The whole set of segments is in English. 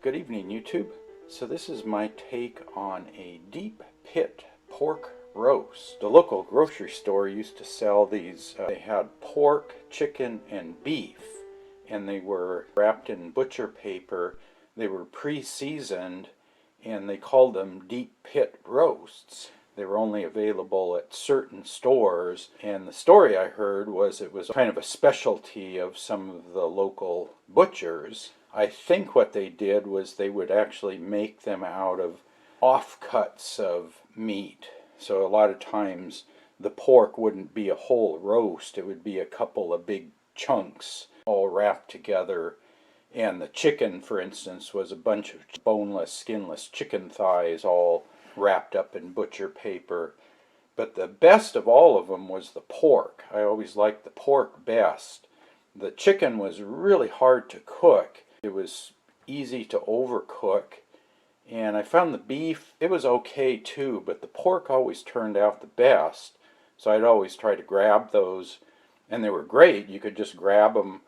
Good evening, YouTube. So this is my take on a deep pit pork roast. The local grocery store used to sell these. They had pork, chicken, and beef, and they were wrapped in butcher paper. They were pre-seasoned, and they called them deep pit roasts. They were only available at certain stores, and the story I heard was it was kind of a specialty of some of the local butchers. I think what they did was they would actually make them out of offcuts of meat. So a lot of times the pork wouldn't be a whole roast, it would be a couple of big chunks all wrapped together. And the chicken, for instance, was a bunch of boneless, skinless chicken thighs all wrapped up in butcher paper. But the best of all of them was the pork. I always liked the pork best. The chicken was really hard to cook. It was easy to overcook. And I found the beef, it was okay too, but the pork always turned out the best. So I'd always try to grab those, and they were great. You could just grab them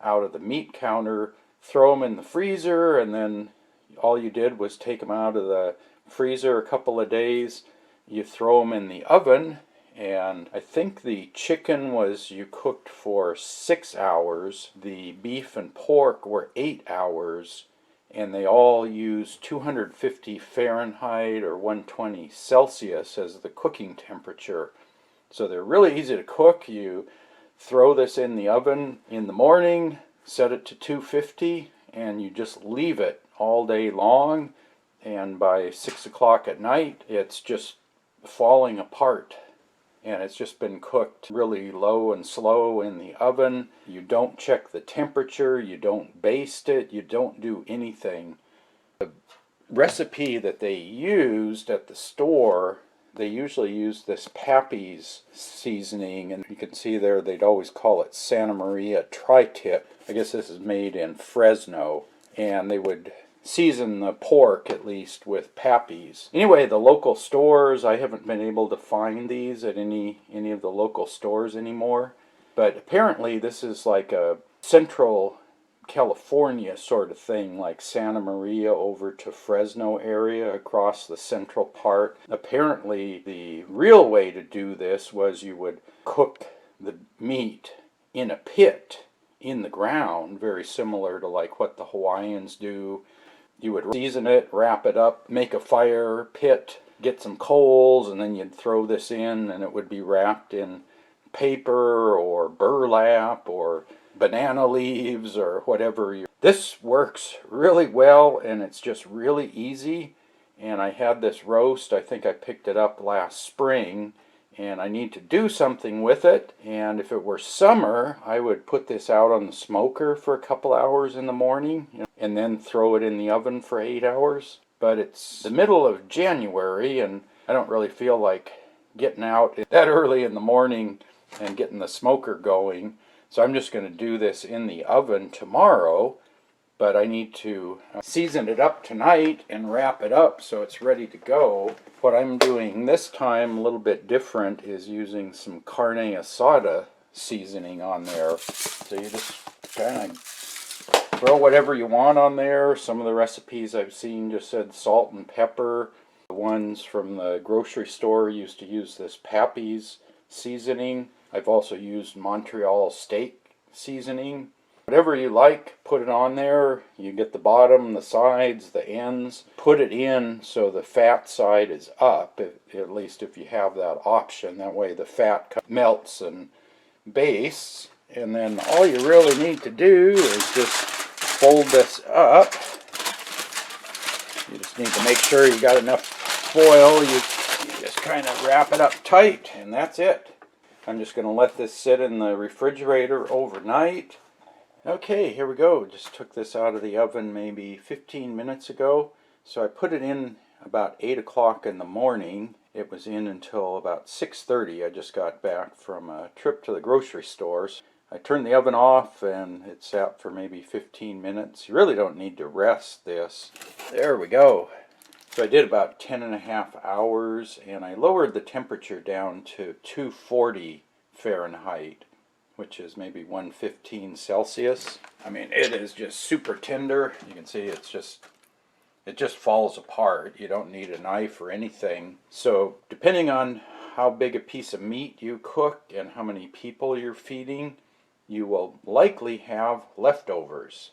out of the meat counter, throw them in the freezer, and then all you did was take them out of the freezer a couple of days. You throw them in the oven, and I think the chicken was you cooked for 6 hours. The beef and pork were 8 hours, and they all used 250 Fahrenheit or 120 Celsius as the cooking temperature. So they're really easy to cook. You throw this in the oven in the morning, set it to 250, and you just leave it all day long, and by 6 o'clock at night it's just falling apart, and it's just been cooked really low and slow in the oven. You don't check the temperature, you don't baste it, you don't do anything. The recipe that they used at the store, they usually use this Pappy's seasoning, and you can see there they'd always call it Santa Maria Tri-Tip. I guess this is made in Fresno, and they would season the pork at least with Pappy's. Anyway, the local stores, I haven't been able to find these at any of the local stores anymore, but apparently this is like a Central California sort of thing, like Santa Maria over to Fresno area across the central part. Apparently the real way to do this was you would cook the meat in a pit in the ground, very similar to like what the Hawaiians do. You would season it, wrap it up, make a fire pit, get some coals, and then you'd throw this in, and it would be wrapped in paper or burlap or banana leaves or whatever. This works really well, and it's just really easy. And I had this roast, I think I picked it up last spring, and I need to do something with it. And if it were summer, I would put this out on the smoker for a couple hours in the morning, and then throw it in the oven for 8 hours. But it's the middle of January, and I don't really feel like getting out that early in the morning and getting the smoker going. So I'm just going to do this in the oven tomorrow, but I need to season it up tonight and wrap it up so it's ready to go. What I'm doing this time, a little bit different, is using some carne asada seasoning on there. So you just kind of throw whatever you want on there. Some of the recipes I've seen just said salt and pepper. The ones from the grocery store used to use this Pappy's seasoning. I've also used Montreal steak seasoning. Whatever you like, put it on there. You get the bottom, the sides, the ends. Put it in so the fat side is up, at least if you have that option. That way the fat melts and bastes. And then all you really need to do is just fold this up. You just need to make sure you got enough foil. You just kind of wrap it up tight, and that's it. I'm just going to let this sit in the refrigerator overnight. Okay, here we go. Just took this out of the oven maybe 15 minutes ago. So I put it in about 8 o'clock in the morning. It was in until about 6:30. I just got back from a trip to the grocery stores. I turned the oven off, and it sat for maybe 15 minutes. You really don't need to rest this. There we go. So I did about 10.5 hours, and I lowered the temperature down to 240 Fahrenheit, which is maybe 115 Celsius. I mean, it is just super tender. You can see it's just it just falls apart. You don't need a knife or anything. So depending on how big a piece of meat you cook and how many people you're feeding, you will likely have leftovers.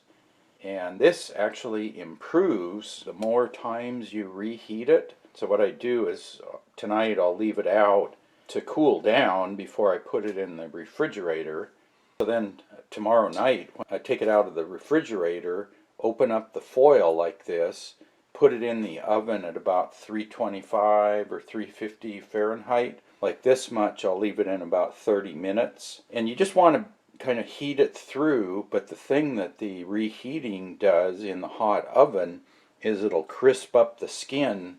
And this actually improves the more times you reheat it. So what I do is tonight I'll leave it out to cool down before I put it in the refrigerator. So then tomorrow night, when I take it out of the refrigerator, open up the foil like this, put it in the oven at about 325 or 350 Fahrenheit. Like this much, I'll leave it in about 30 minutes. And you just want to kind of heat it through, but the thing that the reheating does in the hot oven is it'll crisp up the skin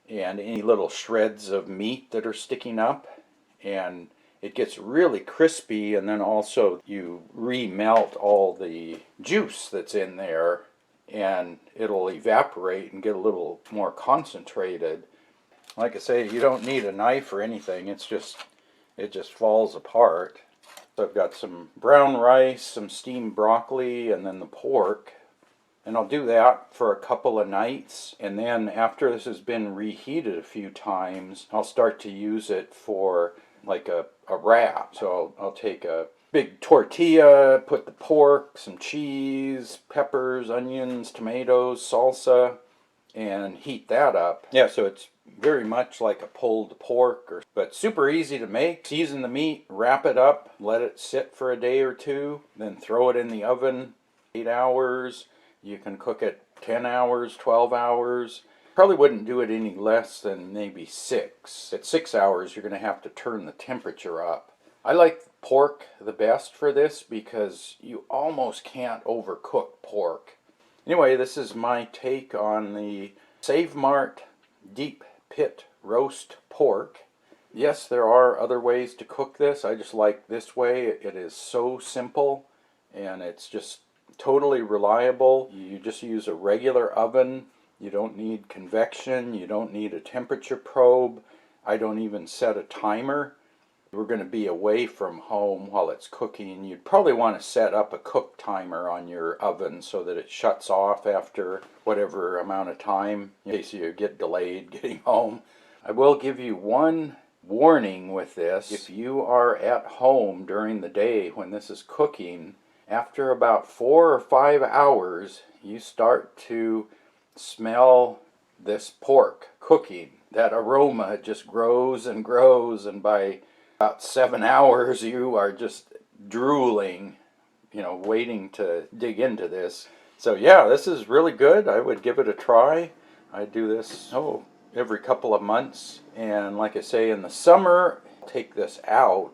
and any little shreds of meat that are sticking up, and it gets really crispy, and then also you remelt all the juice that's in there and it'll evaporate and get a little more concentrated. Like I say, you don't need a knife or anything, it just falls apart. So I've got some brown rice, some steamed broccoli, and then the pork. And I'll do that for a couple of nights. And then after this has been reheated a few times, I'll start to use it for like a wrap. So I'll take a big tortilla, put the pork, some cheese, peppers, onions, tomatoes, salsa, and heat that up. Yeah, so it's very much like a pulled pork, but super easy to make. Season the meat, wrap it up, let it sit for a day or two, then throw it in the oven 8 hours. You can cook it 10 hours, 12 hours. Probably wouldn't do it any less than maybe 6. At 6 hours, you're going to have to turn the temperature up. I like pork the best for this because you almost can't overcook pork. Anyway, this is my take on the Save Mart deep pit roast pork. Yes, there are other ways to cook this. I just like this way. It is so simple and it's just totally reliable. You just use a regular oven. You don't need convection. You don't need a temperature probe. I don't even set a timer. We're going to be away from home while it's cooking. You'd probably want to set up a cook timer on your oven so that it shuts off after whatever amount of time in case you get delayed getting home. I will give you one warning with this. If you are at home during the day when this is cooking, after about 4 or 5 hours, you start to smell this pork cooking. That aroma just grows and grows, and by about 7 hours you are just drooling, waiting to dig into this. So yeah, this is really good. I would give it a try. I do this every couple of months, and like I say, in the summer, take this out,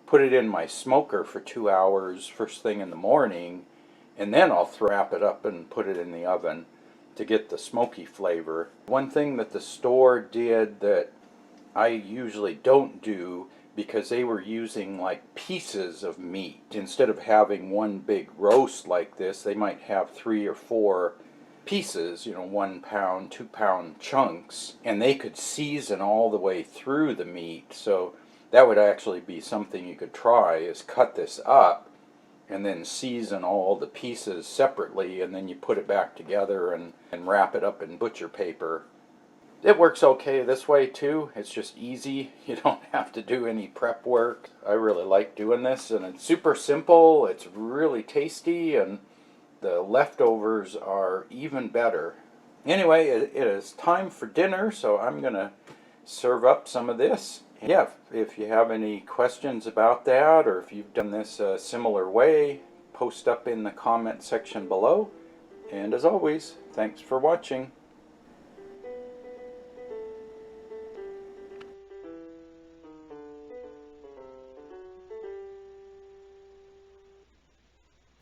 put it in my smoker for 2 hours first thing in the morning, and then I'll wrap it up and put it in the oven to get the smoky flavor. One thing that the store did that I usually don't do, because they were using like pieces of meat. Instead of having one big roast like this, they might have 3 or 4 pieces, 1 pound, 2 pound chunks, and they could season all the way through the meat. So that would actually be something you could try, is cut this up and then season all the pieces separately, and then you put it back together and wrap it up in butcher paper. It works okay this way too. It's just easy. You don't have to do any prep work. I really like doing this, and it's super simple. It's really tasty, and the leftovers are even better. Anyway, it is time for dinner, so I'm gonna serve up some of this. Yeah, if you have any questions about that, or if you've done this a similar way, post up in the comment section below. And as always, thanks for watching.